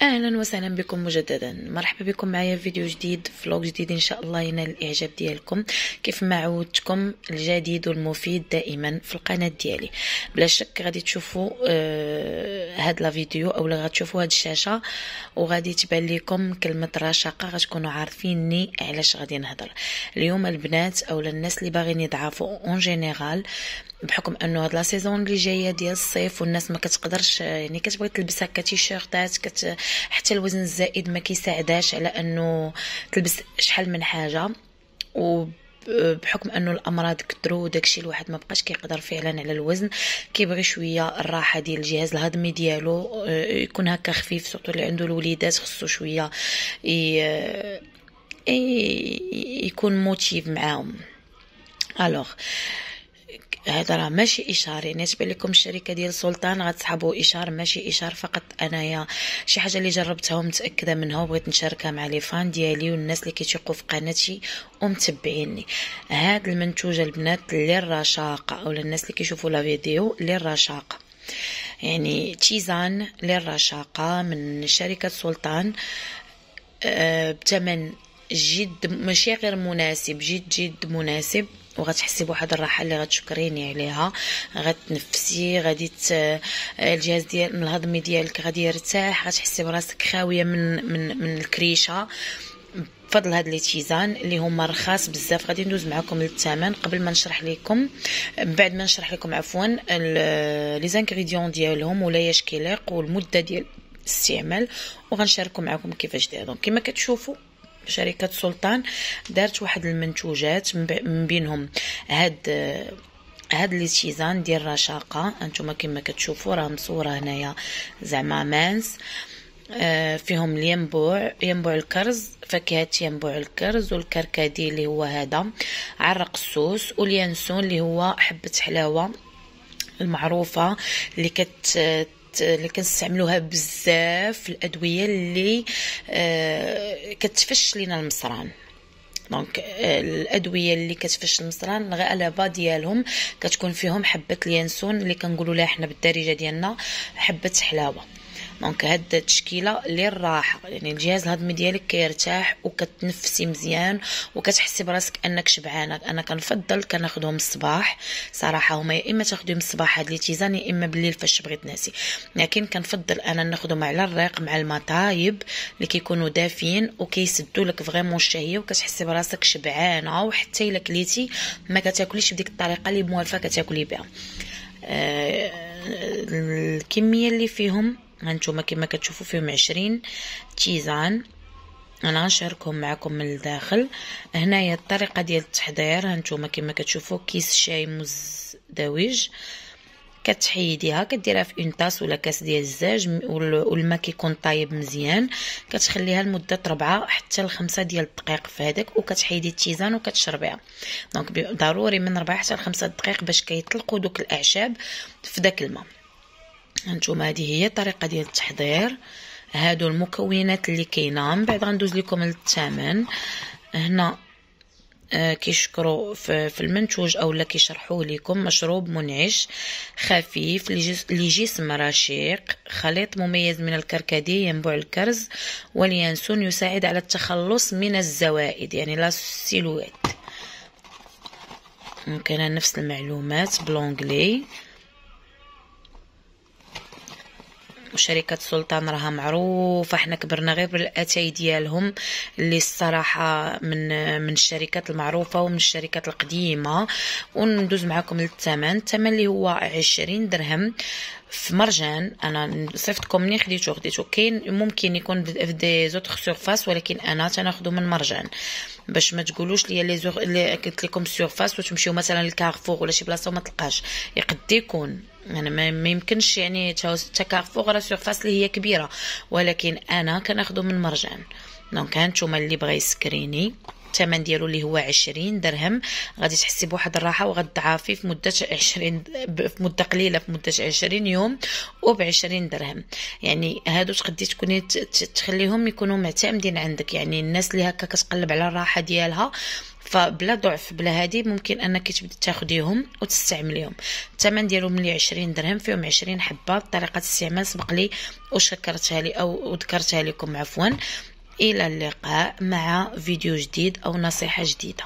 اهلا وسهلا بكم مجددا. مرحبا بكم معايا في فيديو جديد، فلوق جديد ان شاء الله ينال الاعجاب ديالكم كيف ما عودتكم. الجديد والمفيد دائما في القناه ديالي. بلا شك غادي تشوفوا هاد لا فيديو او غتشوفوا هاد الشاشه وغادي تبان لكم كلمه رشاقه، غتكونوا عارفيني علاش غادي نهضر اليوم. البنات او الناس اللي باغيين يضعفوا اون جينيرال، بحكم انه هاد لا سيزون اللي جايه ديال الصيف والناس ما كتقدرش، يعني كتبغي تلبس هكا تيشيرتات حتى الوزن الزائد ما كيساعداش على انه تلبس شحال من حاجه، وبحكم انه الامراض كثروا وداكشي الواحد ما بقاش كيقدر فعلا على الوزن، كيبغي شويه الراحه ديال الجهاز الهضمي ديالو يكون هكا خفيف. سورتو اللي عنده الوليدات خصو شويه يكون موتيف معاهم. الوغ هذا راه ماشي اشاره، يعني تبان لكم الشركه ديال سلطان غتسحبوا اشاره، ماشي اشاره فقط. انايا شي حاجه اللي جربتها ومتاكده منها وبغيت نشاركها مع لي فان ديالي والناس اللي كيتيقوا في قناتي ومتبعيني. هاد المنتوجه البنات للرشاقه، او الناس اللي كيشوفوا لا فيديو للرشاقه، يعني تيزان للرشاقه من شركه سلطان، بثمن جد ماشي غير مناسب، جد مناسب، وغتحسي بواحد الراحه اللي غتشكريني عليها. غتنفسي، غادي الجهاز ديال الهضمي ديالك غادي يرتاح، غتحسي براسك خاويه من الكريشه بفضل هاد لي تيزان اللي هما رخاص بزاف. غادي ندوز معكم للثمن قبل ما نشرح لكم، بعد ما نشرح لكم عفوا لي زانغريديون ديالهم ولا اش كيليق والمده ديال الاستعمال، وغنشارككم معكم كيفاش دايرهم. كما كتشوفوا شركة سلطان دارت واحد المنتوجات من بينهم هاد لي تيزان ديال رشاقه. انتم كما كتشوفوا راه مصوره هنايا زعما مانس، فيهم ينبوع الكرز، فاكهه ينبوع الكرز، والكركدي اللي هو هذا عرق السوس، واليانسون اللي هو حبه حلاوه المعروفه اللي كنستعملوها بزاف في الادويه اللي كتفش لينا المصران. دونك الادويه اللي كتفش المصران الغلبه ديالهم كتكون فيهم حبه اليانسون اللي كنقولوا لها حنا بالدارجه ديالنا حبه حلاوه. دونك هاد التشكيله للراحه، يعني الجهاز الهضمي ديالك كيرتاح وكتنفسي مزيان وكتحسي براسك انك شبعانه. انا كنفضل كناخذهم الصباح صراحه، هما يا اما تاخذيهم الصباح هاد لي تيزان يا اما بالليل فاش بغيت ناسي، لكن كنفضل انا ناخذهم على الريق مع الماء طايب اللي كيكونوا دافين وكيسدوا لك فريمون الشهيه وكتحسي براسك شبعانه، وحتى الا كليتي ما كتاكليش بديك الطريقه اللي موالفه كتاكلي بها. الكميه اللي فيهم هانتوما كما كتشوفوا فيهم 20 تيزان. انا غنشاركهم معكم من الداخل. هنايا الطريقه ديال التحضير، هانتوما كما كتشوفوا كيس شاي مزدوج، كتحيديها كديرها في اون طاس ولا كاس ديال الزاج، والماء كيكون طايب مزيان، كتخليها لمده 4 حتى ل 5 ديال الدقائق في هذاك، وكتحيدي التيزان وكتشربيها. دونك ضروري من 4 حتى ل 5 دقائق باش كيطلقوا دوك الاعشاب في داك الماء. هانتوما هذه هي الطريقه ديال التحضير، هادو المكونات اللي كاينه. من بعد غندوز لكم للثمن. هنا كيشكروا في المنتوج او لا كيشرحوه لكم: مشروب منعش خفيف لجسم رشيق، خليط مميز من الكركديه ينبوع الكرز واليانسون، يساعد على التخلص من الزوائد، يعني لا سيلويت. ممكن نفس المعلومات بلونغلي. وشركة سلطان راها معروفة، حنا كبرنا غير بالاتاي ديالهم اللي الصراحة من الشركات المعروفة ومن الشركات القديمة. وندوز معكم للثمن. الثمن اللي هو 20 درهم في مرجان. انا صيفطكم منين خديتو كاين ممكن يكون في دي زوتر سورفاس، ولكن انا تناخذو من مرجان باش ما تقولوش لي اللي قلت لكم سورفاس وتمشيو مثلا للكارفور ولا شي بلاصه وما تلقاش. يقد يكون انا ما يمكنش يعني تا كارفور ولا سورفاس اللي هي كبيره، ولكن انا كناخذو من مرجان. دونك هانتوما اللي بغى يسكريني الثمن ديالو اللي هو 20 درهم، غادي تحسي بواحد الراحه وغتضعفي في مده 20 في مده قليله، في مده 20 يوم وب20 درهم. يعني هادو تقدي تكوني تخليهم يكونوا معتمدين عندك، يعني الناس اللي هكا كتقلب على الراحه ديالها فبلا ضعف بلا هادي ممكن انك تبدي تاخديهم وتستعمليهم. الثمن ديالهم اللي 20 درهم، فيهم 20 حبه. طريقه الاستعمال سبق لي وشكرتها لي او ذكرتها لكم عفوا. الى اللقاء مع فيديو جديد او نصيحه جديده.